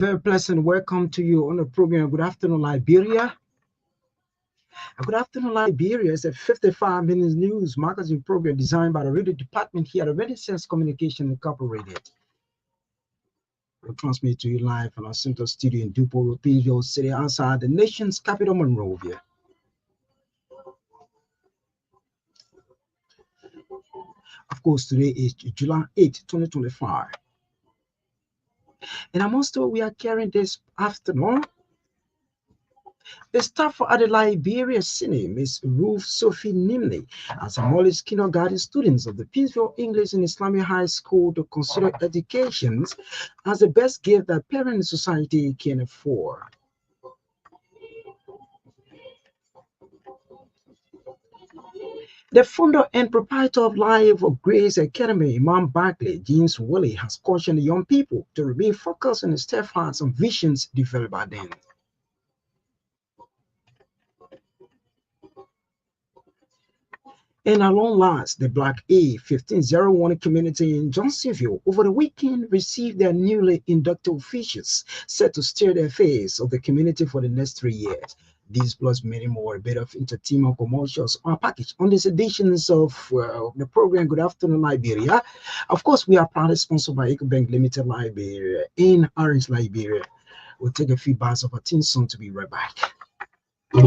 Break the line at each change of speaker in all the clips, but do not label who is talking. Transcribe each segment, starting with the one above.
Very pleasant welcome to you on the program. Good afternoon, Liberia. Good afternoon, Liberia. It's a 55 minutes news magazine program designed by the radio department here at Renaissance Communication Incorporated. We'll transmit to you live from our central studio in Dupo, Pineville City, outside the nation's capital, Monrovia. Of course, today is July 8, 2025. And amongst what we are carrying this afternoon, the staff at the Liberia Cine, Miss Ruth Sophie Nimley, has acknowledged kindergarten students of the Peaceville English and Islamic High School to consider education as the best gift that parent and society can afford. The founder and proprietor of Life of Grace Academy, Imam Barkley, James Willie, has cautioned young people to remain focused on the steadfast and visions developed by them. And at long last, the Black A1501 community in Johnsonville over the weekend received their newly inducted officials set to steer the affairs of the community for the next 3 years. These plus many more, a bit of entertainment commercials are packaged on these editions of the program Good Afternoon Liberia. Of course, we are proudly sponsored by EcoBank Limited Liberia in Orange, Liberia. We'll take a few bars of our team song to be right back. You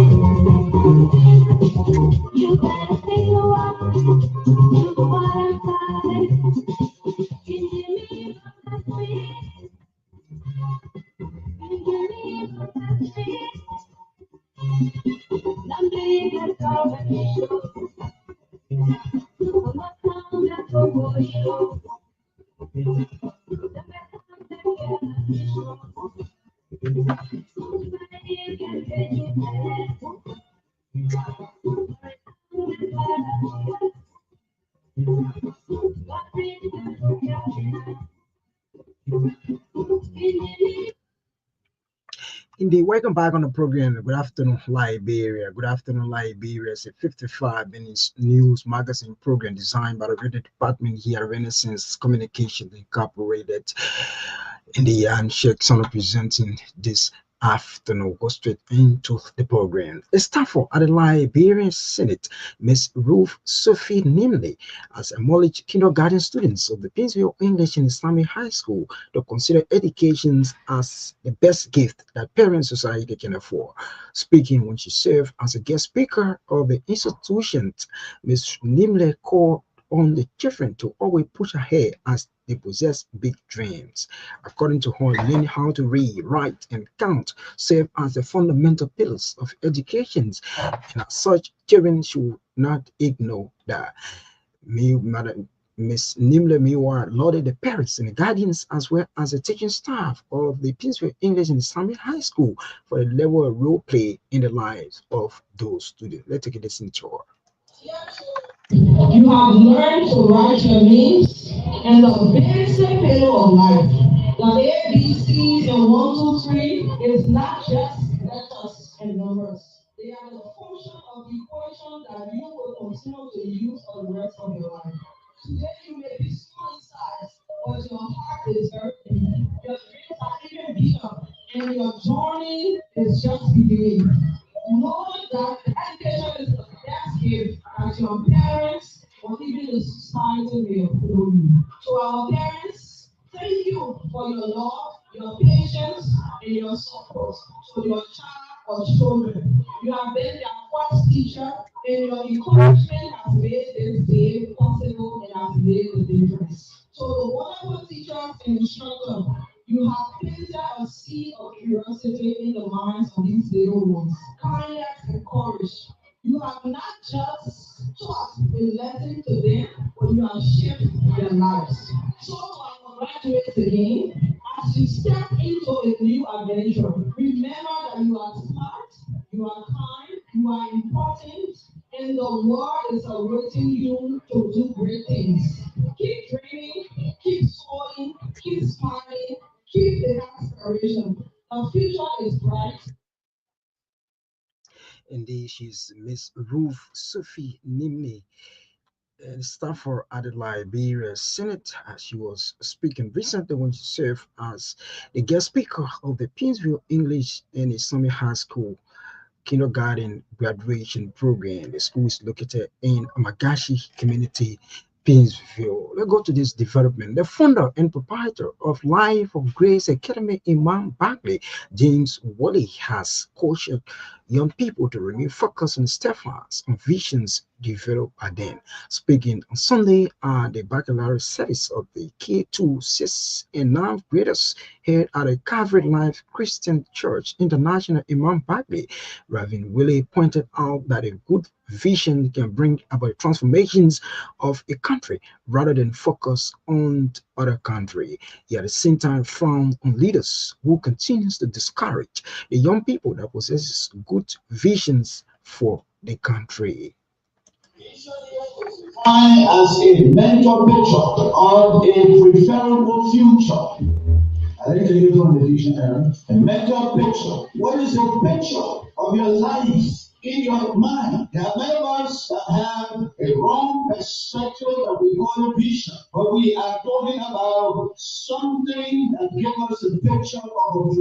better stay a while. You go outside. Can you leave my street? Can you leave my street? Someday you gotta call me. I'm not coming back for you. Indeed, welcome back on the program. Good afternoon, Liberia. Good afternoon, Liberia. It's a 55 minutes news magazine program designed by the radio department here at Renaissance Communication Incorporated. In the Sheikh Son presenting this afternoon. Go straight into the program. A staffer at the Liberian Senate, Miss Ruth Sophie Nimley, has acknowledged kindergarten students of the Peaceville English and Islamic High School to consider education as the best gift that parent society can afford. Speaking when she served as a guest speaker of the institution, Miss Nimley called on the children to always push ahead as they possess big dreams. According to her, learning how to read, write, and count serve as the fundamental pillars of education, and as such, children should not ignore that. Madam Miss Nimle Miwa lauded the parents and the guardians as well as the teaching staff of the Peaceville English and Islamic High School for the level of role play in the lives of those students. Let's take a listen to her.
You have learned to write your names and the basic pillar of life. The ABCs and 1, 2, 3 is not just letters and numbers. They are the function of the equation that you will continue to use for the rest of your life. Today you may be small in size, but your heart is very big. Your dreams are even bigger, and your journey is just beginning. Know that education is the best gift that your parents or even the society may afford you. To our parents, thank you for your love, your patience, and your support to your child or children. You have been their first teacher, and your encouragement has made this day possible and has made the difference. So the wonderful teachers and instructors, you have planted a seed of curiosity in the minds of these little ones. Kindness and courage. You have not just taught a lesson to them, but you have shaped their lives. So, our graduates again, as you step into a new adventure, remember that you are smart, you are kind, you are important, and the world is awaiting you to do great things. Keep dreaming, keep soaring, keep smiling, keep the aspiration. The future is bright.
Indeed, she's Miss Ruth Sophie Nimni, Stafford at the Liberia Senate. She was speaking recently when she served as the guest speaker of the Pinsville English and Islamic High School kindergarten graduation program. The school is located in Amagashi Community, Pinsville. Let's go to this development. The founder and proprietor of Life of Grace Academy, Imam Barkley, James Wally, has cautioned young people to remain focused and steadfast on visions developed by them. Speaking on Sunday at the baccalaureate service of the K2, 6, and 9th graders here at the Calvary Life Christian Church International, Imam Barkley, Reverend Willie pointed out that a good vision can bring about transformations of a country rather than focus on other country. He at the same time frowned on leaders who continues to discourage the young people that possesses good visions for the country.
As a mentor picture of a preferable future. I think you from the dictionary. A mental picture. What is a picture of your life in your mind? There are many of us that have a wrong perspective that we call a vision. But we are talking about something that gives us a picture of a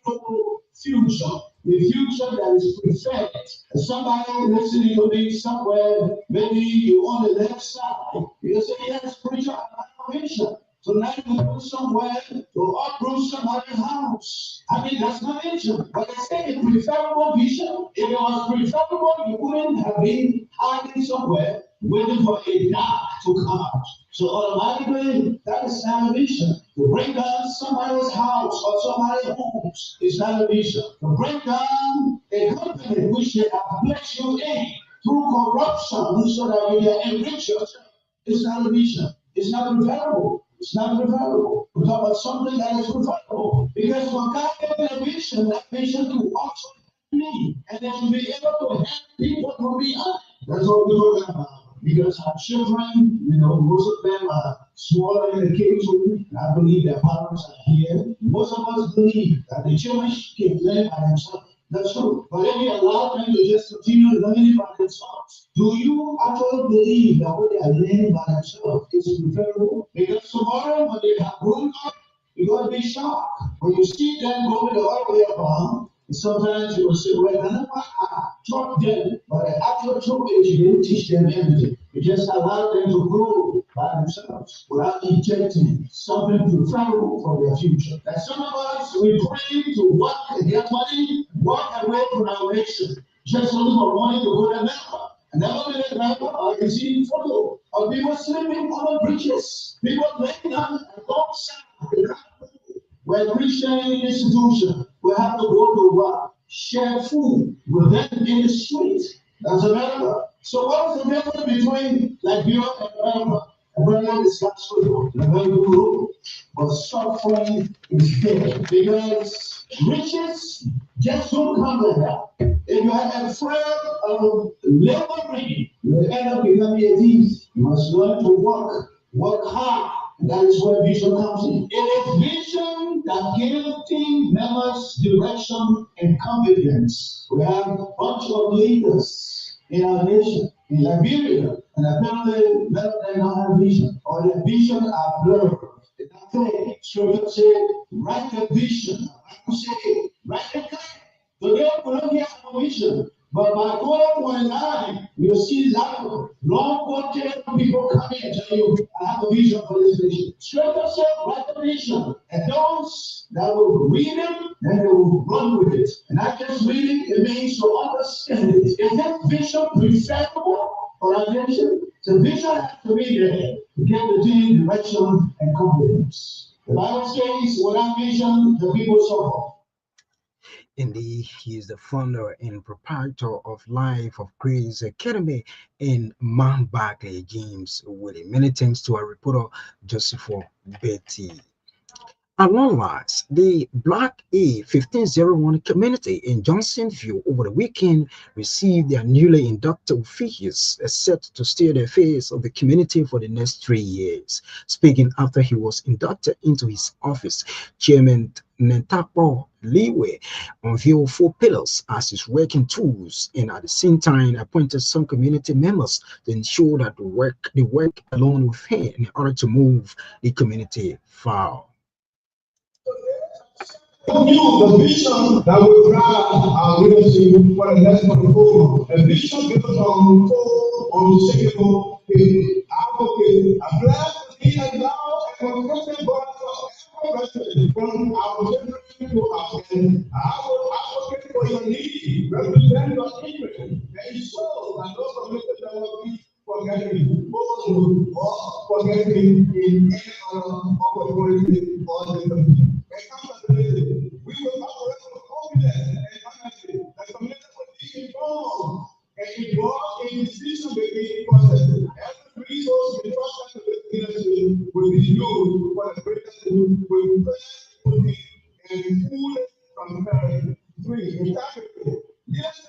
preferable future. The future that is preferred. Somebody listening to me somewhere, maybe you on the left side, you say, yes, preacher, I have a vision. Tonight we go somewhere to uproot somebody's house. I mean, that's not vision. But I say a preferable vision. If it was preferable, you wouldn't have been hiding somewhere waiting for a dark to come out. So automatically, that is not a vision. To bring down somebody's house or somebody's homes is not a vision. To bring down a company which they have placed you in through corruption so that you can enrich yourself is not a vision. It's not preferable. It's not preferable. We talk about something that is preferable. Because when God gave me a vision, that vision to also help me. And then to be able to help people from behind. That's what we're talking about. Because our children, most of them are smaller in the K2. I believe their parents are here. Most of us believe that the children can learn by themselves. That's true. But if you allow them to just continue learning by themselves, do you actually believe that what they are learning by themselves is preferable? Because tomorrow, when they have grown up, you're going to be shocked. When you see them going the other way around, sometimes you will say, well, I never taught them, but the actual truth is you didn't teach them anything. You just allowed them to grow by themselves without injecting something preferable for their future. And some of us, we pray to work and get money, walk away from our nation, just looking for money to go to America. And never been in America, I can see photo of people sleeping on the bridges, people laying down and don't sound. When Christian institution will have to go to work, share food with them in the street. That's America. So what is the difference between Liberia and America? America is gospel, very good, but suffering is there because riches just don't come like that. If you are afraid of laboring, you will end up becoming a thief. You must learn to work hard. That is where vision comes in. It is vision that gives team members direction and confidence. We have a bunch of leaders in our nation, in Liberia, and apparently many of them don't have vision, or their vision are blurred. It's not clear. Scripture said, write a vision. Bible say, write a plan. Today we don't get a vision. But by 2029, you'll see a lot of long-quoted people coming and tell you, I have a vision for this nation. Scripture said, write the vision. And those that will read it, then they will run with it. And not just read it, it means to understand it. Is that vision preferable for our nation? The vision has to be there to give the team direction and confidence. The Bible says, without vision, the people suffer.
Indeed, he is the founder and proprietor of Life of Grace Academy in Mount Barkley, James Willie. Many thanks to our reporter, Joseph Betty. At long last, the Black A1501 community in Johnsonville over the weekend received their newly inducted officials set to steer the affairs of the community for the next 3 years. Speaking after he was inducted into his office, Chairman Nentapo leeway, unveiled four pillars as his working tools, and at the same time appointed some community members to ensure that the work along with him in order to move the community forward.
You, the vision that will drive our leadership for the next 24 months. A vision built on full, unshakable faith. Advocate, a blessed, even now, and consistent God for every resident from our generation to our end. I will advocate for your need, represent your interest, and ensure that those committed that will be forgetting, or forgetting in any other opportunity or discipline. Accountability. We will operate with confidence and honesty. The commitment will be informed and involved in decision-making process. Every resource we trust to this leadership will be used for the greatest good with clarity and full transparency. Three, integrity. Leadership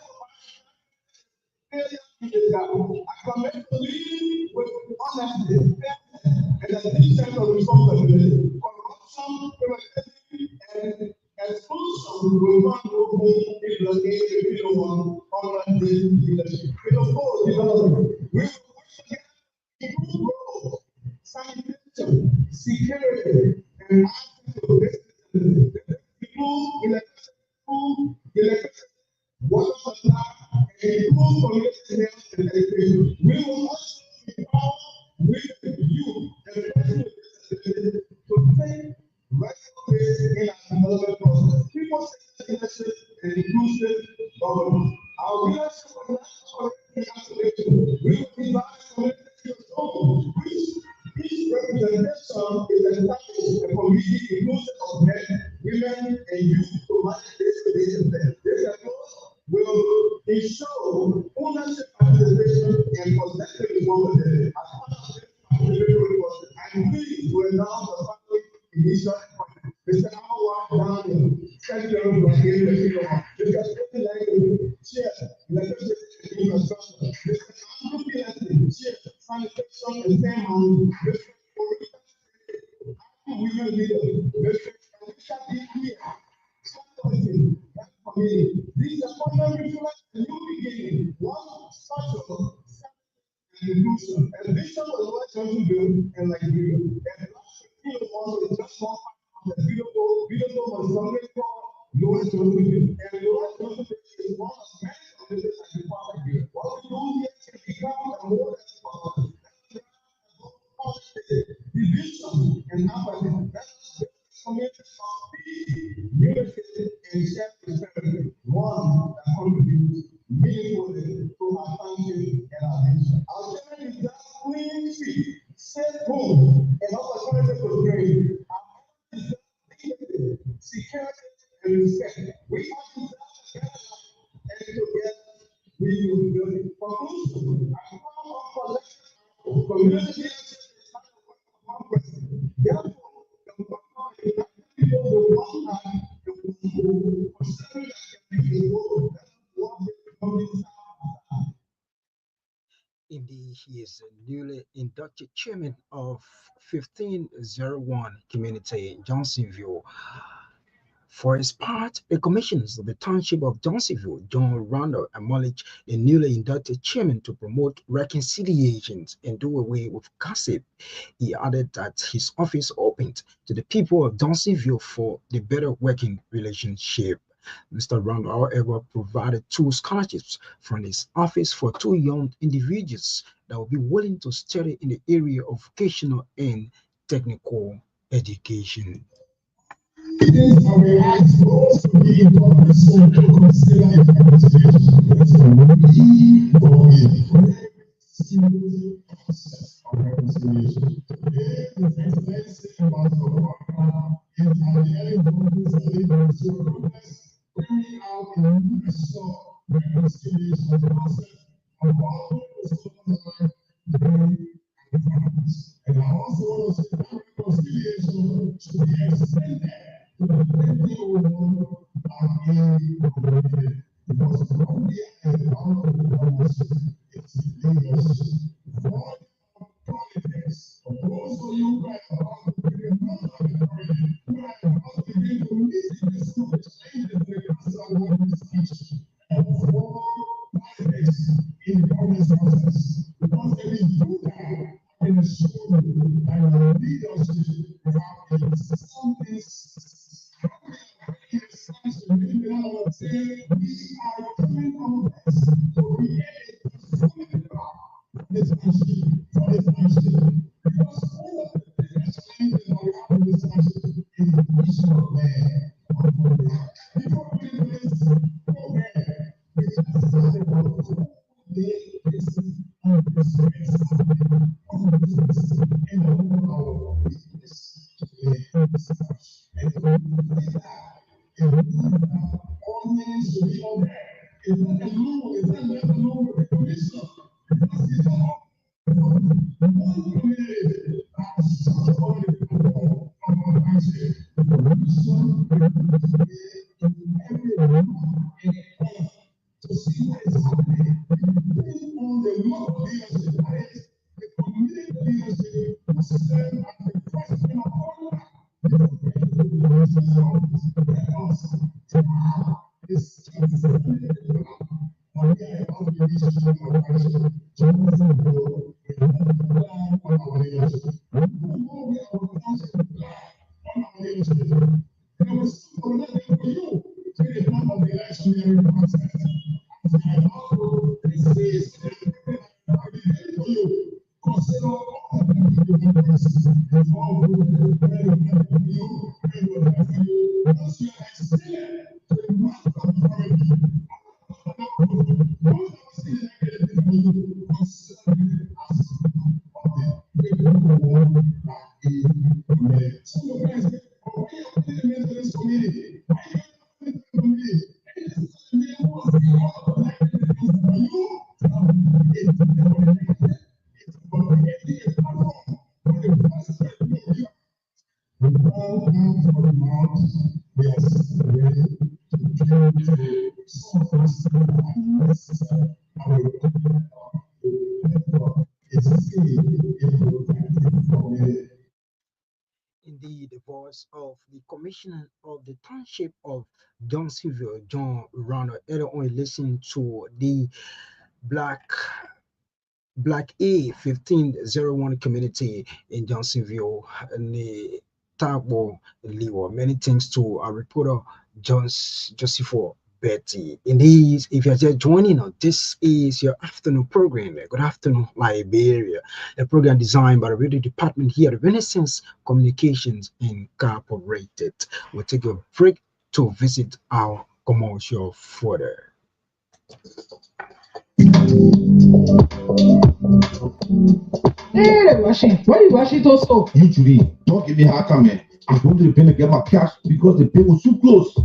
failure is that I commit to lead with honesty, fairness, and a deep sense of responsibility. Corruption, criminality, and exclusion will not go home in the age of people on this leadership. We will go development. We will work together to improve growth, sanitation, security, and access to businesses. Improve electricity, water supply, and improve community health and education. We will also empower with you and personal disabilities to take rightful place in our development process. People centered leadership and inclusive governance. Our leadership will not tolerate isolation. We will devise community goals, which each representation is established a community inclusive of men, women, and youth to manage this event. This approach will ensure ownership, participation, and collective responsibility. As part of this participatory process, I'm pleased to announce the following initial appointment. Mr. Howard Daniel, Secretary of the Field, Mr. Stephen Langley, Chair, Electricity and Infrastructure, Mr. Andrew Peterson, Chair, Sanitation and Ceremony, Mr. Morita, Women Leader, Mr. Alicia D. Clear, these appointments reflect a new beginning, one structural, and inclusion. And vision was what Johnson built in Liberia. And last year was just one part of the beautiful was something called Lawrence Johnson built. And Lawrence Johnson built is one of many of this like the part here. What we do here can become a more division and apathy. That's committed of peace, unity, and shared prosperity. One that contributes meaningfully to our country and our nation. Our challenge is just clean feet, safe homes, and opportunity for trade. Our challenge is just dignity, security, and respect. We have to together and together we will build it. Conclusion. I call on collective community leadership is not a work of one person. Therefore, the people will want to consider that can be involved. That's what the community.
Indeed, he is a newly inducted chairman of 1501 Community in Johnsonville. For his part, the commissioners of the Township of Johnsonville, John Randall, acknowledged the newly inducted chairman to promote reconciliation and do away with gossip. He added that his office opened to the people of Johnsonville for the better working relationship. Mr. Randall, however, provided two scholarships from his office for two young individuals that will be willing to study in the area of vocational and technical education.
Things are relaxed, but also be important. So consider it a consideration. That's a really for every single process of reconciliation. Today, the first thing about the partner is how the elements are able to progress, bringing out a new reconciliation process of all people's life, during and families. And I also want to say that reconciliation should be extended to the people are in community because only and all of the promises is leadership. For politics, also you guys are about to be a mother who are about to be committed to this
Indeed, the voice of the commissioner of the township of Johnsonville, John Ronald, earlier on listening to the Black Black A 1501 community in Johnsonville, and the Tabo Liwa. Many thanks to our reporter Joseph Betty. Indeed, if you're just joining us, this is your afternoon program. Good afternoon, Liberia. A program designed by the radio department here at Renaissance Communications Incorporated. We'll take a break to visit our commercial further.
Hey, rushing. Why are you rushing so slow?
You Judy, don't give me a hard time, man. I'm going to the bank to get my cash because the pay was too close.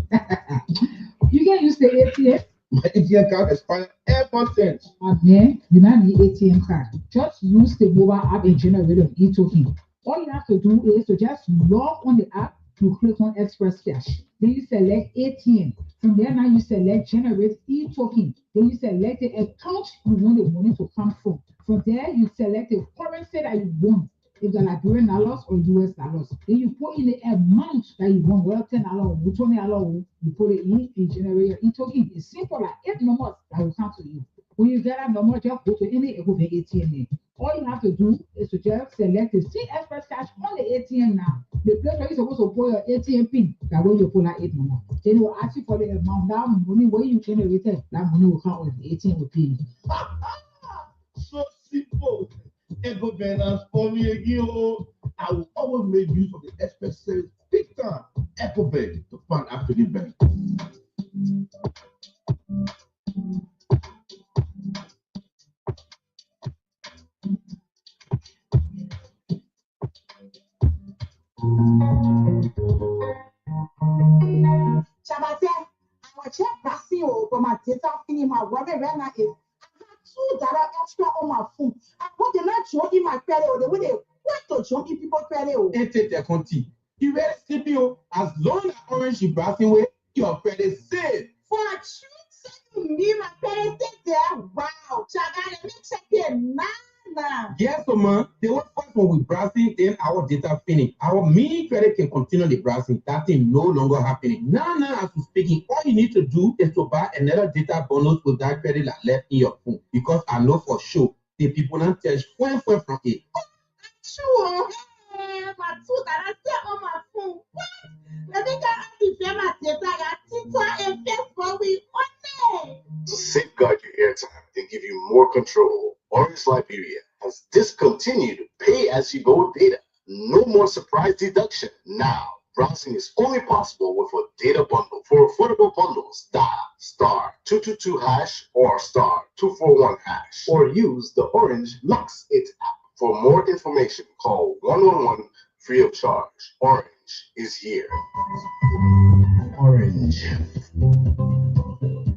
You can use the ATM.
My ATM card expired every cent.
And then you now need ATM card. Just use the mobile app and generate an e-token. All you have to do is to just log on the app, you click on Express Cash. Then you select ATM. From there now you select generate e-token. Then you select the account you want the money to come from. From there you select the currency that you want. If they're Liberian dollars or US dollars. Then you put in the amount that you want, well, $10, $20, you put it in and generate your e-token. It's simple, like 8 numbers that will come to you. When you get that number, just go to any ATM. All you have to do is to just select the See Express Cash on the ATM now. The place where you're supposed to put your ATM pin, that way you put that 8 number. Then it will ask you for the amount. That money where you generated, that money will come with the ATM will pay you.
So simple. Ego balance for me again. I will always make use of the express service big time. Apple Bank to fund African Bank.
Shabate, I was check passing over my data finish my worry right now is $2 extra on my phone. I want to not show in my credit or the way they want to show in people credit.
Take their conti. You very simple. As long as orange is browsing way, your credit safe.
For a treat, you mean my credit there? Wow, Shabate, make check here now.
Yes, so man. The first one with browsing, then our data finish. Our mini credit can continue the browsing. That thing no longer happening. Now, as we're speaking, all you need to do is to buy another data bonus with that credit that left in your phone. Because I know for sure the people not tell you from it.
Sure, my $2 still on my phone. What? Let me get active my data.
more control. Orange Liberia has discontinued pay-as-you-go data. No more surprise deduction. Now, browsing is only possible with a data bundle. For affordable bundles, dial *222# or *241#, or use the Orange Lux It app. For more information, call 111 free of charge. Orange is here.
Orange.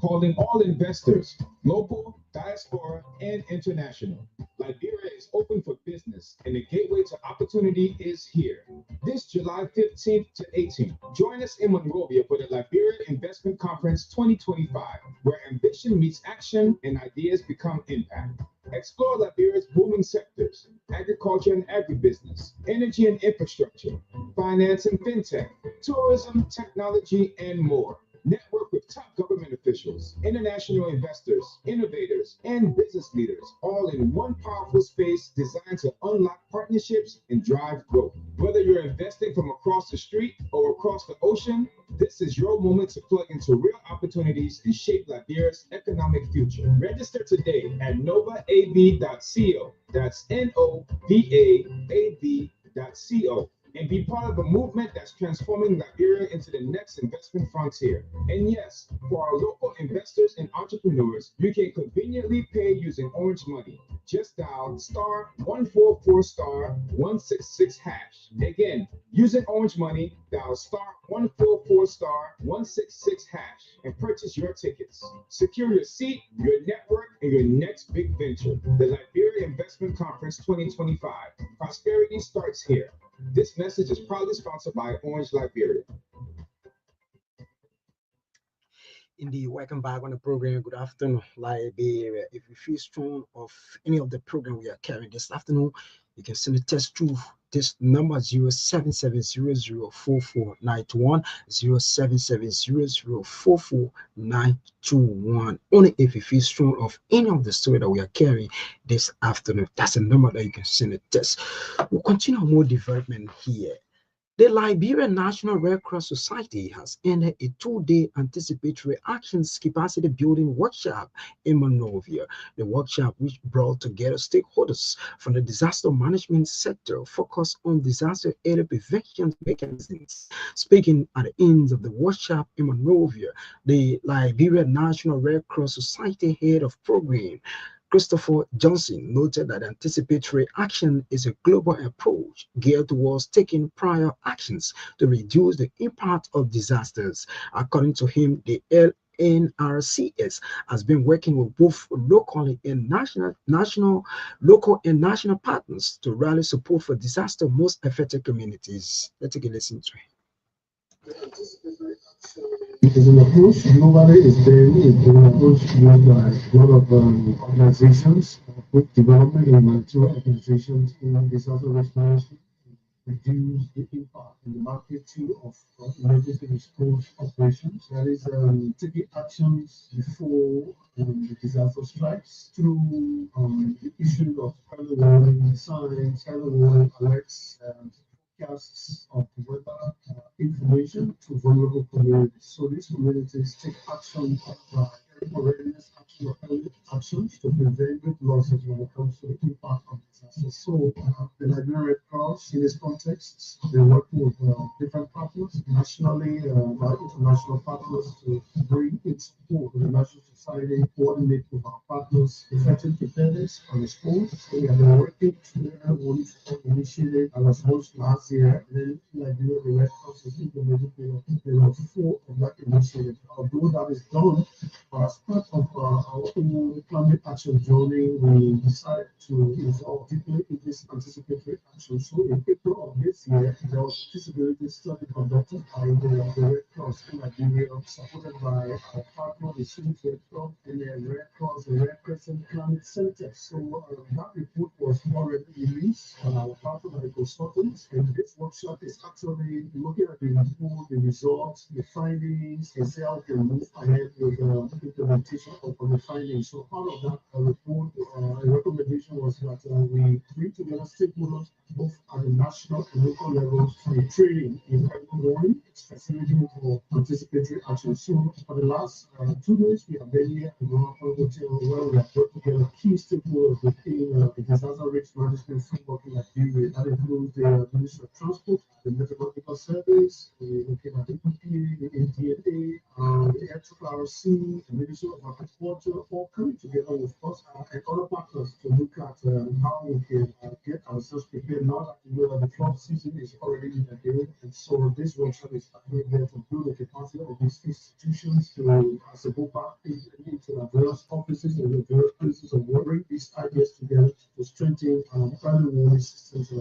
Calling all investors, local, diaspora, and international. Liberia is open for business, and the gateway to opportunity is here. This July 15th to 18th, join us in Monrovia for the Liberia Investment Conference 2025, where ambition meets action and ideas become impact. Explore Liberia's booming sectors: agriculture and agribusiness, energy and infrastructure, finance and fintech, tourism, technology, and more. Network with top government officials, international investors, innovators, and business leaders, all in one powerful space designed to unlock partnerships and drive growth. Whether you're investing from across the street or across the ocean, this is your moment to plug into real opportunities and shape Liberia's economic future. Register today at novaav.co. That's NOVAAV.co. And be part of a movement that's transforming Liberia into the next investment frontier. And yes, for our local investors and entrepreneurs, you can conveniently pay using Orange Money. Just dial *144*166#. Again, using Orange Money, dial *144*166# and purchase your tickets. Secure your seat, your network, and your next big venture. The Liberia Investment Conference 2025. Prosperity starts here. This message is proudly sponsored by Orange Liberia.
Indeed, welcome back on the program. Good afternoon, Liberia. If you feel strong of any of the program we are carrying this afternoon, you can send a text through this number 077004491, 077004491. Only if you feel strong of any of the story that we are carrying this afternoon. That's a number that you can send a text. We'll continue more development here. The Liberian National Red Cross Society has ended a 2-day anticipatory actions capacity building workshop in Monrovia. The workshop, which brought together stakeholders from the disaster management sector, focused on disaster area prevention mechanisms. Speaking at the end of the workshop in Monrovia, the Liberian National Red Cross Society head of program, Christopher Johnson, noted that anticipatory action is a global approach geared towards taking prior actions to reduce the impact of disasters. According to him, the NRCS has been working with both local and national partners to rally support for disaster most affected communities. Let's take a listen to him.
It is an approach globally. It's an approach led by a lot of organizations, both development and humanitarian organizations in disaster risk management, reduce the impact and the magnitude of emergency response operations. That is taking actions before the disaster strikes through the issue of early warning signs, early warning alerts, forecasts of weather information to vulnerable communities. So these communities take action by readiness action or early actions to prevent big losses when it comes to the impact of disasters. So the Liberian Red Cross in this context, they're working with different partners, nationally, international partners to bring its support to the national society, coordinate with our partners, effective preparedness and response. So we have been working together with initiative and was launched last year. And then Liberia, the Red Cross is implementing pillar 4 of that initiative. Although that is done, as part of our own climate action journey, we decided to involve deeply in this anticipatory action. So in April of this year, there was a feasibility study conducted by the Red Cross in Liberia, supported by our partner, the Swedish Red Cross, and the Red Cross, the Red Crescent Climate Center. So that report was already released on our partner by the consultants, and this workshop is actually looking at the report, the results, the findings, and see how we can move ahead with the implementation of the findings. So part of that report, a recommendation was that we bring together stakeholders both at the national and local levels for training in early warning facilitating for participatory action. So for the last 2 days, we have been here in our hotel where we have brought together key stakeholders within the disaster risk management framework in Liberia. That includes the Ministry of Transport, the Meteorological Service, the DPP, the NDA, the FRC, the Ministry of Agriculture, all coming together with us and other partners to look at how we can get ourselves prepared now that we know that the flood season is already in the day. And so this workshop is there to build the capacity of these institutions to support back into the various offices and the various places of work, bring these ideas together to strengthen early warning systems.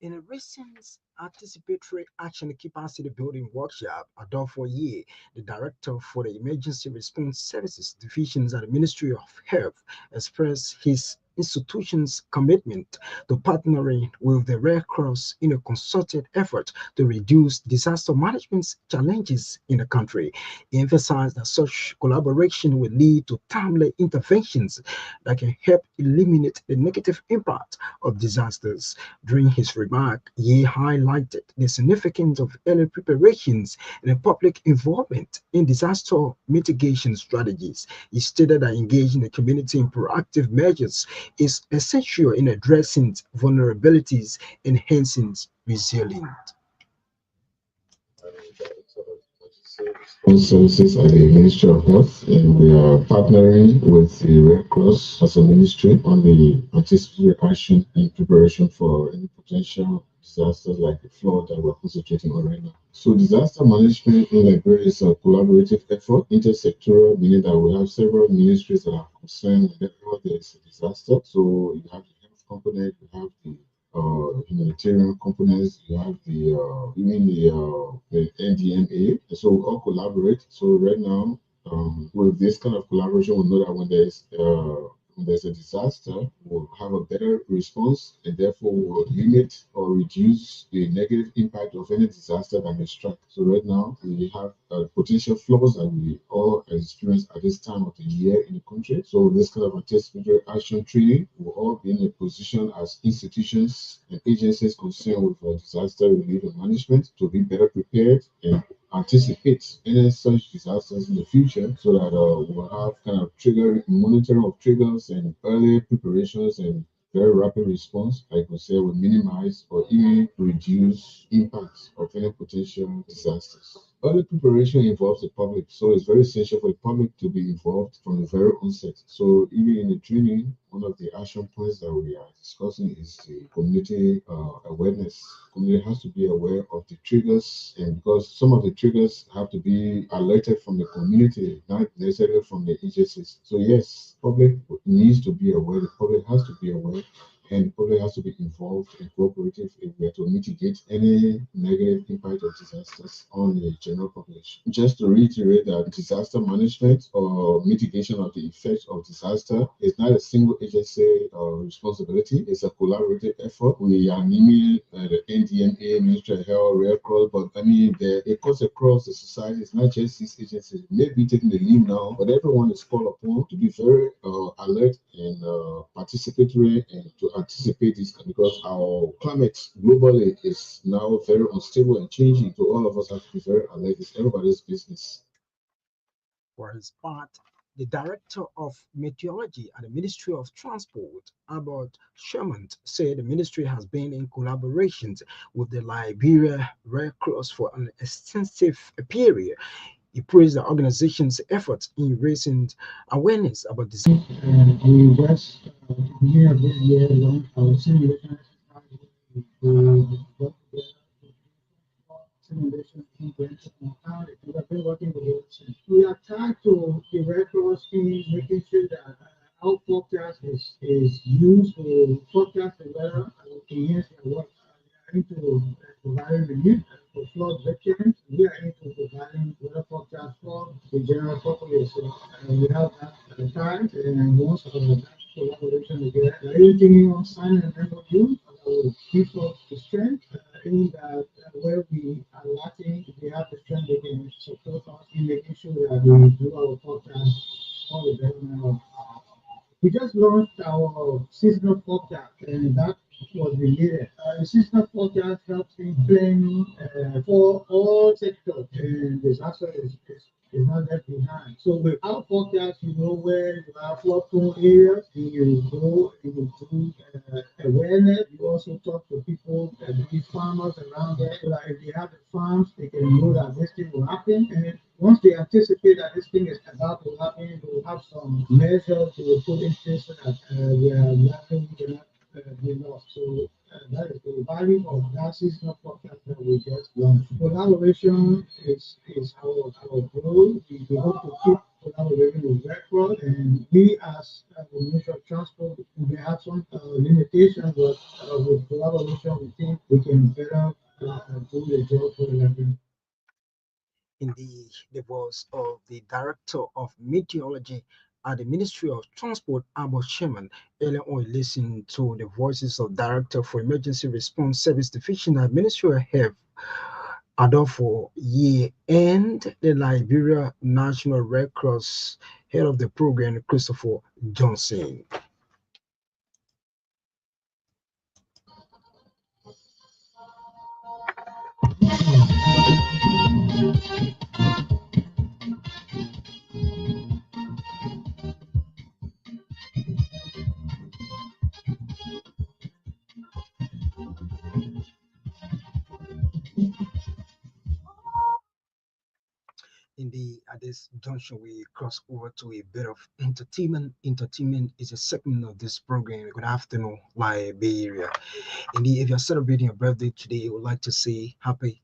In a recent anticipatory action capacity building workshop at Year, the director for the Emergency Response Services divisions at the Ministry of Health expressed his institution's commitment to partnering with the Red Cross in a concerted effort to reduce disaster management challenges in the country. He emphasized that such collaboration will lead to timely interventions that can help eliminate the negative impact of disasters. During his remark, Ye highlighted the significance of early preparations and public involvement in disaster mitigation strategies. He stated that engaging the community in proactive measures is essential in addressing vulnerabilities and enhancing resilience.
Services at the Ministry of Health, and we are partnering with the Red Cross as a ministry on the anticipatory action and preparation for any potential disasters like the flood that we're concentrating on right now. So, disaster management in Liberia is a collaborative effort, intersectoral, meaning that we have several ministries that are concerned whenever there is a disaster. So, you have the health component, you have the humanitarian components, you have the NDMA, so we all collaborate. So right now, with this kind of collaboration, we know that when there's a disaster, we'll have a better response, and therefore will limit or reduce the negative impact of any disaster that may strike. So right now, we have potential flaws that we all experience at this time of the year in the country. So this kind of anticipatory action training will all be in a position as institutions and agencies concerned with disaster relief and management to be better prepared and anticipate any such disasters in the future so that we'll have kind of trigger monitoring of triggers and early preparations and very rapid response, like we say, will minimize or even reduce impacts of any potential disasters. Early preparation involves the public, so it's very essential for the public to be involved from the very onset. So even in the training, one of the action points that we are discussing is the community awareness. Community has to be aware of the triggers, and because some of the triggers have to be alerted from the community, not necessarily from the agencies. So yes, public needs to be aware. The public has to be aware, and the public has to be involved and cooperative if we are to mitigate any negative impact of disasters on the general population. Just to reiterate that disaster management or mitigation of the effects of disaster is not a single agency responsibility. It's a collaborative effort. We are naming the NDMA, Ministry of Health, Red Cross, but I mean, it cuts across the society. It's not just these agencies. Maybe taking the lead now, but everyone is called upon to be very alert and participatory and to anticipate this because our climate globally is now very unstable and changing. So all of us have to be very alert. It's everybody's business.
For his part, the Director of Meteorology at the Ministry of Transport, Albert Sherman, said the ministry has been in collaboration with the Liberia Red Cross for an extensive period. He praised the organization's efforts in raising awareness about this.
We just near this year long our simulation simulation sequence on how we have been working with the ocean. We are trying to the Red Cross team, making sure that our forecast is used to forecast the weather and enhance their work. We are into providing relief for flood victims. We are into providing weather forecast for the general population. And we have that at the time, and once that collaboration together, everything on sign and MOU that will keep us the strength in that where we are lacking, we have the strength they can support us in making sure that we do our forecast for the betterment of we just launched our seasonal forecast, and that was related. the seasonal forecast helps in planning for all sectors, and disaster is not left behind. So with our forecast, you know where you have flood-prone areas, you go, you will do awareness. You also talk to people, maybe farmers around there, so that if they have the farms, they can know that this thing will happen. And once they anticipate that this thing is about to happen, they will have some measures they will put in place so that their livelihood will not be lost. So that is the value of that seasonal forecast that we get. Collaboration is our goal. We hope to keep collaborating with record, and we as the Ministry of Transport, we have some limitations, but with collaboration, we think we can better do the job for the
In the voice of the Director of Meteorology at the Ministry of Transport, Abo Sherman. Earlier on, listen to the voices of Director for Emergency Response Service Division at Ministry of Health, Adolfo Ye, and the Liberia National Red Cross head of the program, Christopher Johnson. At this junction, we cross over to a bit of entertainment. Entertainment is a segment of this program. Good afternoon, Liberia. If you're celebrating your birthday today, I would like to say happy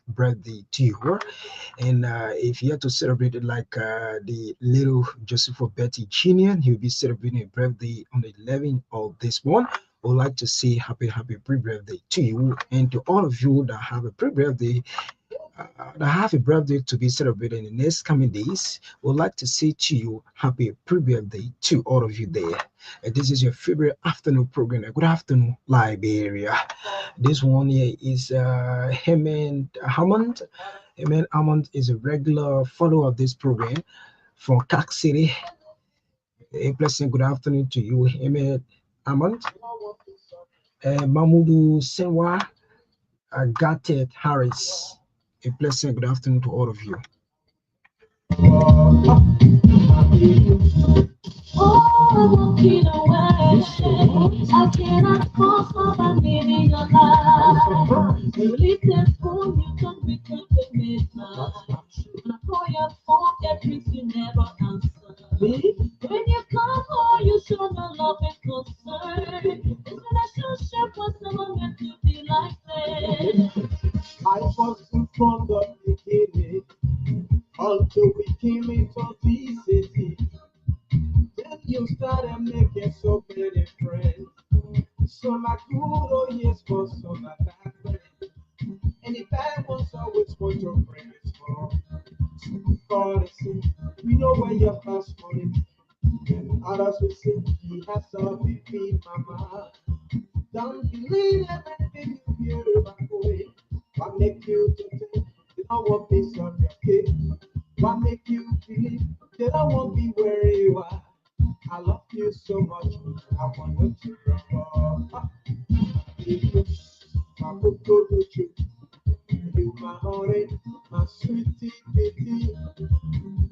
birthday to you. And if you have to celebrate it like the little Joseph Betty Jr., he'll be celebrating a birthday on the 11th of this month. I would like to say happy pre-birthday to you and to all of you that have a pre-birthday. I have a birthday to be celebrated in the next coming days. Would like to say to you, happy pre-birthday to all of you there. This is your favorite afternoon program. Good afternoon, Liberia. This one here is Hammond Hammond. Hammond Hammond is a regular follower of this program from Cac City. A pleasant good afternoon to you, Hammond Hammond. Mamudu Senwa Gatet Harris. A pleasant good afternoon to all of you.
Oh, I'm walking away. I cannot cross my name in your life. You listen phone, you don't return the midnight. When I call your phone, that rings you never answer. When you come home, you show no love and concern. This relationship was never meant to be like this.
I was from the beginning until we came into this city. Then you started making so many friends. So like good old years for so like that friend. And the bad ones always want your friends for. God is sick. We know where your house money. And others will say he has a baby mama. Don't believe everything you hear about way. What make you to think they don't want peace on your cake? What make you believe they don't want me where you are? I love you so much, I want to run. My book go to you. You my honey, my sweetie baby.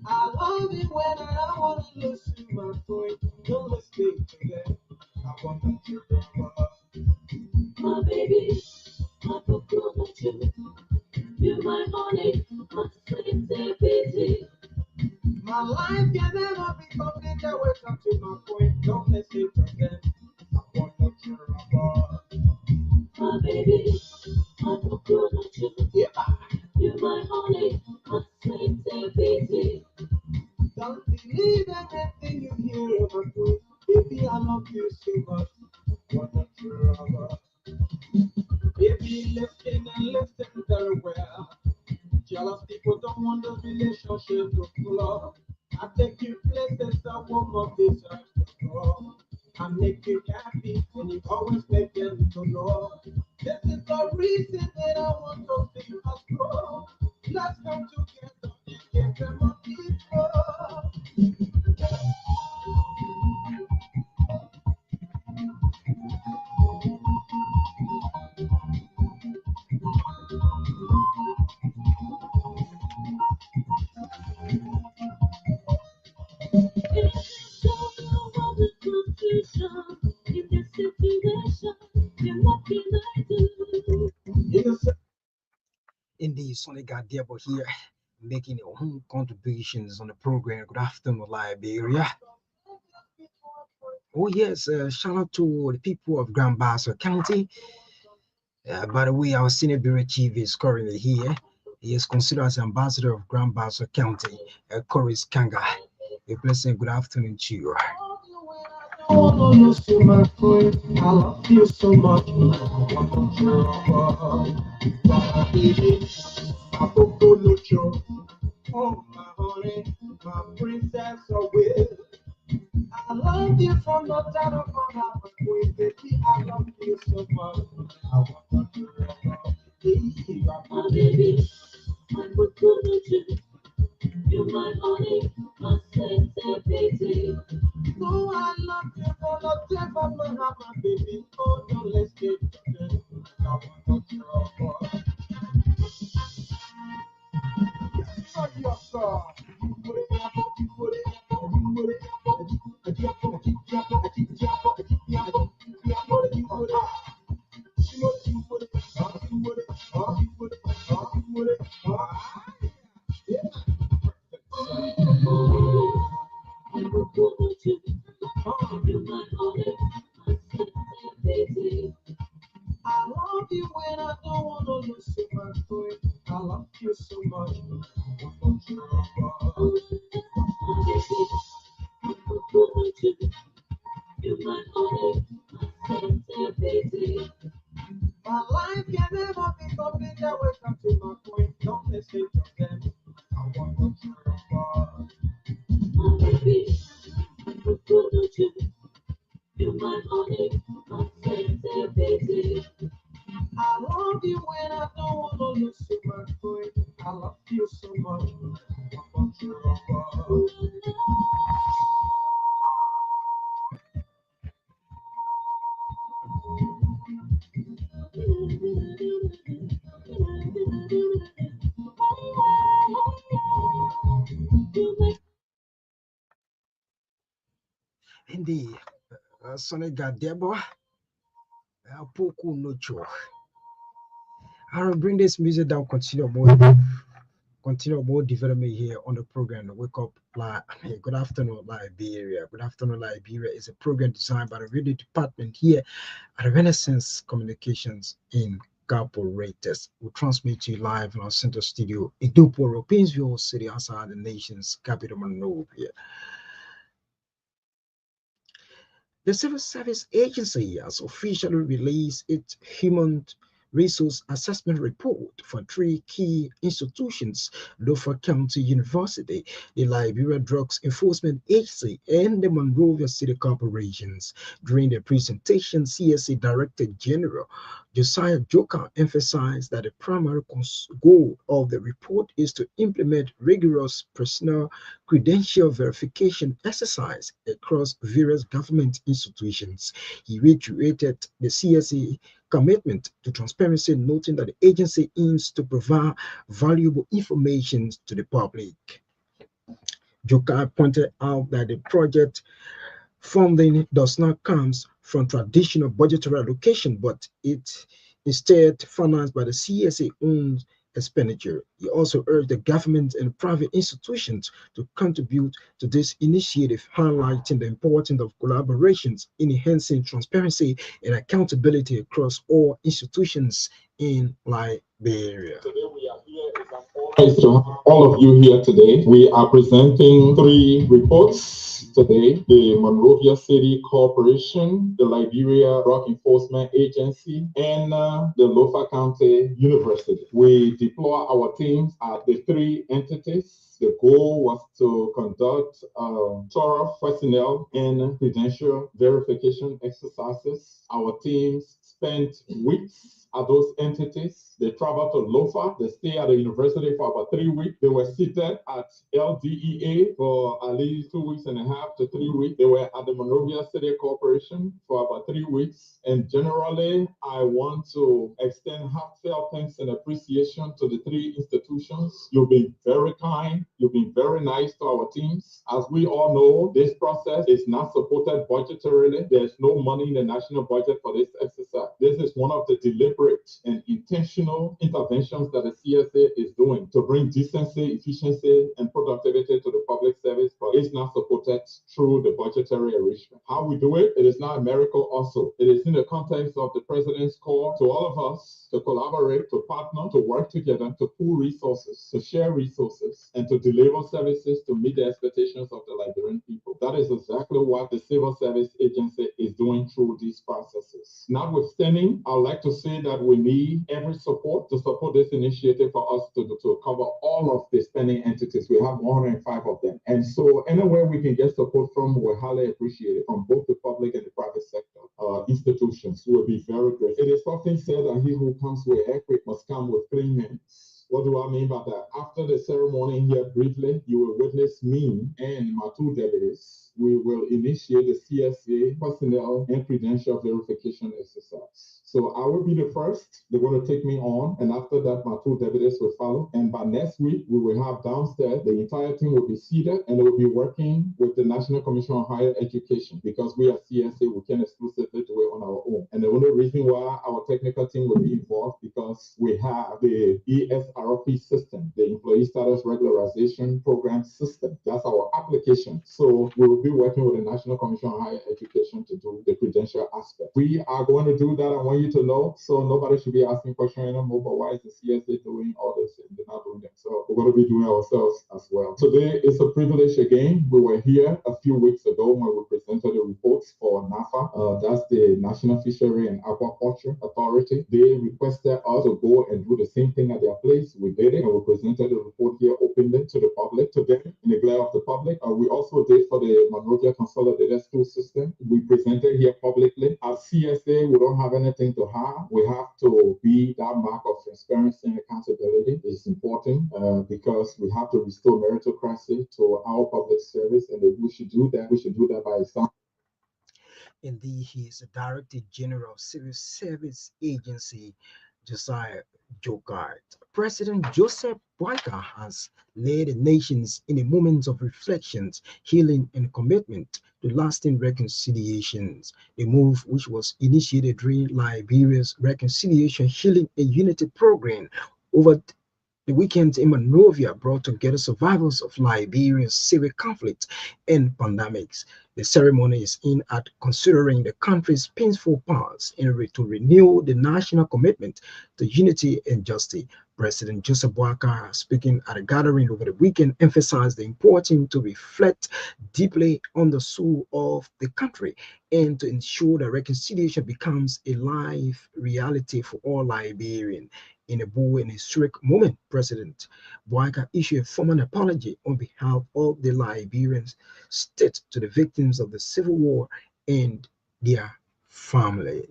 I love it when I don't want to listen my point. Don't listen to them. I want to run.
My baby, my book go to you. You my honey, my sweetie baby.
My life can never be complete. I wake up to my point. Don't listen to them. I want to run.
My baby, my book go to you.
Yeah.
You my honey, my sweetie baby.
Don't believe everything you hear about me. Baby, I love you so much. Want to run. Baby, listen and listen very well. Jealous people don't want the relationship to flow. I take you places a woman deserves to go. I make you happy and you always make them to know. This is the reason that I want to see us grow. Let's come together and give them a people.
Sonny Gadiabo here, making your own contributions on the program. Good afternoon, Liberia. Oh, yes, shout out to the people of Grand Bassa County. By the way, our senior bureau chief is currently here. He is considered as ambassador of Grand Bassa County, Coris Kanga. A pleasant good afternoon to you.
Oh, you see my friend, I love you so much. Oh, my honey, my princess, so will. I love you from the top of my heart, queen, baby. I love you so much. I want to my baby, my good, you're my honey, my sweet baby. Oh, I love you from the top of my heart, my baby. Oh, no, let's get together. I want to your song. I love you when I don't want to lose you, my friend. I love you so much. My life can never be complete. I wake up to my point. Don't mistake your them. I want to my baby, you're my honey, my sweet baby. I love you when I don't want to lose you, my friend. I love you so much.
Indeed, Sonny Gadiabo, Poku Nocho. I'll bring this music down, continue more development here on the program. Wake up, good afternoon, Liberia. Good afternoon, Liberia is a program designed by the radio department here at Renaissance Communications in Incorporated. We transmit to you live in our center studio in Duporo, Painesville City, outside the nation's capital, Monrovia. The Civil Service Agency has officially released its Human Resource Assessment Report for three key institutions: Lofa County University, the Liberia Drugs Enforcement Agency, and the Monrovia City Corporations. During the presentation, CSA Director General Josiah Joka emphasized that the primary goal of the report is to implement rigorous personal credential verification exercise across various government institutions. He reiterated the CSA commitment to transparency, noting that the agency aims to provide valuable information to the public. Joka pointed out that the project funding does not come from traditional budgetary allocation, but it instead financed by the CSA owned expenditure. He also urged the government and private institutions to contribute to this initiative, highlighting the importance of collaborations in enhancing transparency and accountability across all institutions in Liberia.
Today we are here. It's an honor to have all of you here today. We are presenting three reports today: the Monrovia City Corporation, the Liberia Drug Enforcement Agency, and the Lofa County University. We deploy our teams at the three entities. The goal was to conduct thorough personnel and credential verification exercises. Our teams spent weeks at those entities. They traveled to Lofa. They stayed at the university for about 3 weeks. They were seated at LDEA for at least 2.5 to 3 weeks. They were at the Monrovia City Corporation for about 3 weeks. And generally, I want to extend heartfelt thanks and appreciation to the three institutions. You've been very kind. You've been very nice to our teams. As we all know, this process is not supported budgetarily. There's no money in the national budget for this exercise. This is one of the deliberate and intentional interventions that the CSA is doing to bring decency, efficiency, and productivity to the public service, but it's not supported through the budgetary arrangement. How we do it, it is not a miracle also. It is in the context of the president's call to all of us to collaborate, to partner, to work together, to pool resources, to share resources, and to deliver services to meet the expectations of the Liberian people. That is exactly what the Civil Service Agency is doing through these processes. Notwithstanding, I'd like to say that we need every support to support this initiative for us to cover all of the spending entities. We have 105 of them. And so anywhere we can get support from, we highly appreciate it, from both the public and the private sector institutions. Will be very great. It is often said that he who comes with equity must come with clean hands. What do I mean by that? After the ceremony here briefly, you will witness me and my two deputies. We will initiate the CSA personnel and credential verification exercise. So I will be the first. They're going to take me on, and after that, my two deputies will follow. And by next week, we will have downstairs, the entire team will be seated, and they will be working with the National Commission on Higher Education, because we are CSA, we can exclusively do it on our own. And the only reason why our technical team will be involved, because we have the ESRP system, the Employee Status Regularization Program system. That's our application. So we will be working with the National Commission on Higher Education to do the credential aspect. We are going to do that. I want you to know, so nobody should be asking questions anymore, but why is the CSA doing all this and they're not doing that? So we're going to be doing ourselves as well. Today is a privilege again. We were here a few weeks ago when we presented the reports for NAFA. That's the National Fishery and Aquaculture Authority. They requested us to go and do the same thing at their place. We did it, and we presented the report here openly to the public, to them, in the glare of the public. We also did for the Monrovia Consolidated School System. We presented here publicly. At CSA, we don't have anything to hide. We have to be that mark of transparency and accountability. It's important because we have to restore meritocracy to our public service, and if we should do that, we should do that by example.
Indeed, he is the Director General of Civil Service Agency, Josiah Jogart. President Joseph Boyka has led the nations in a moment of reflections, healing, and commitment to lasting reconciliations. A move which was initiated during Liberia's Reconciliation, Healing, and Unity program over the weekend in Monrovia brought together survivors of Liberia's civil conflict and pandemics. The ceremony is aimed at considering the country's painful past in order to renew the national commitment to unity and justice. President Joseph Boakai, speaking at a gathering over the weekend, emphasized the importance to reflect deeply on the soul of the country and to ensure that reconciliation becomes a live reality for all Liberians. In a bold and historic moment, President Boakai issued a formal apology on behalf of the Liberian state to the victims of the Civil War and their family.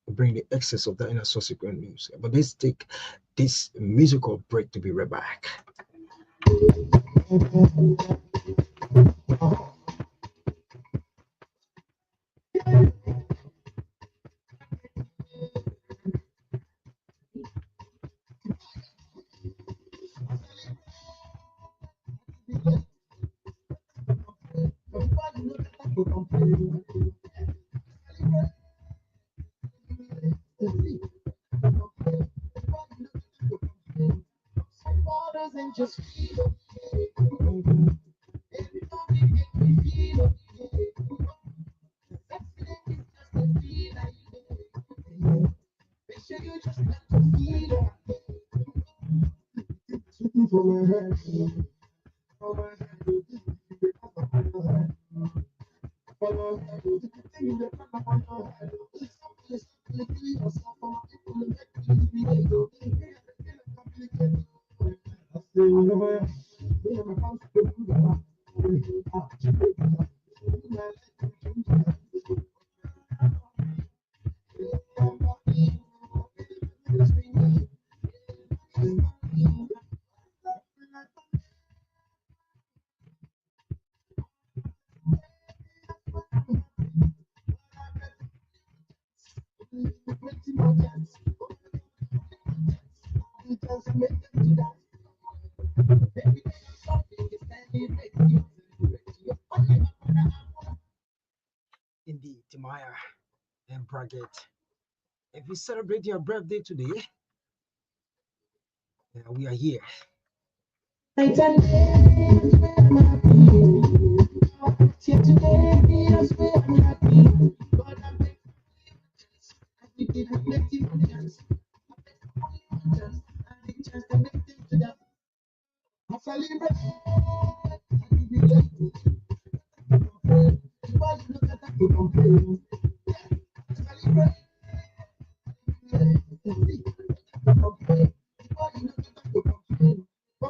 We'll bring the excess of that in a subsequent news. But let's take this musical break to be right back. Indeed, Timaya and Braggett If you celebrate your birthday today, we are here.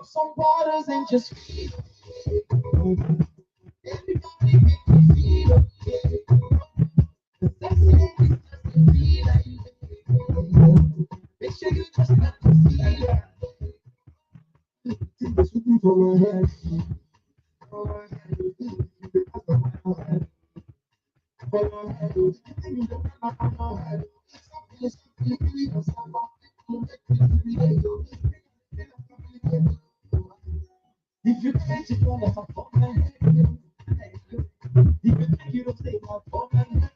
Some waters ain't just make sure you just not to feel if you can't just want to fuck my head, if you think you don't say my fuck my head.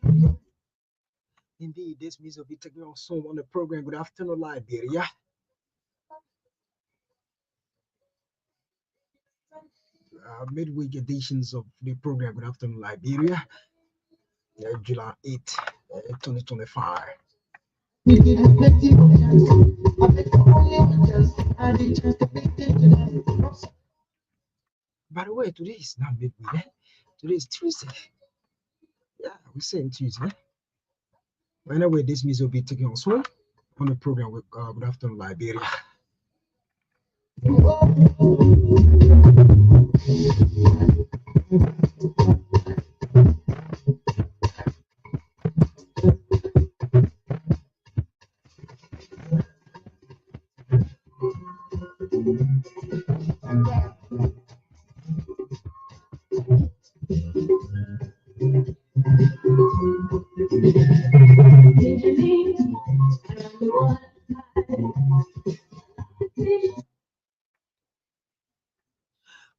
Indeed, this means we'll be taking on soon on the program. Good afternoon, Liberia. Midweek editions of the program. Good afternoon, Liberia. July 8, 2025. By the way, today is not midweek. Today is Tuesday. Yeah, we're saying Tuesday. Anyway, this means we'll be taking on soon on the program with Good afternoon, Liberia.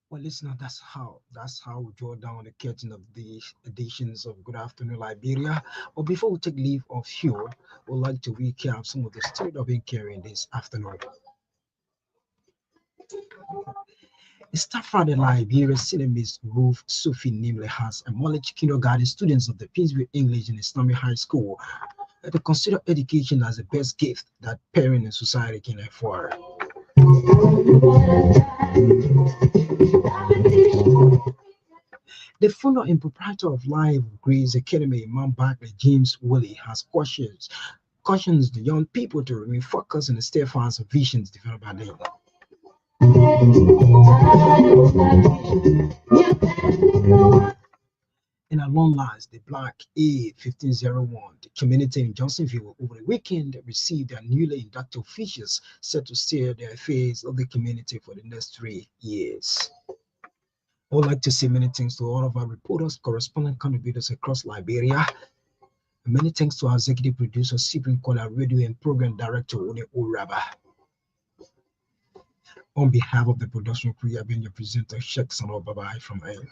Well, listener, that's how we draw down the curtain of the editions of Good Afternoon Liberia. But before we take leave of you, we'd like to recap some of the stories that have been carrying this afternoon. Stafford Liberia Cinemas Roof Sufi Nimle has acknowledged kindergarten students of the Pinsville English and Islamic High School to consider education as the best gift that parents and society can afford. The founder and proprietor of Live Grace Academy, Imam Barkley James Willie, has cautions the young people to remain focused and steadfast visions developed by them. In a long last, the Black A1501, the community in Johnsonville over the weekend received their newly inducted officials set to steer the affairs of the community for the next 3 years. I would like to say many thanks to all of our reporters, correspondent contributors across Liberia. And many thanks to our executive producer, Cyprian Kola, radio and program director, One Uraba. On behalf of the production crew, I've been your presenter, Sheikh Sano Babai from AIM.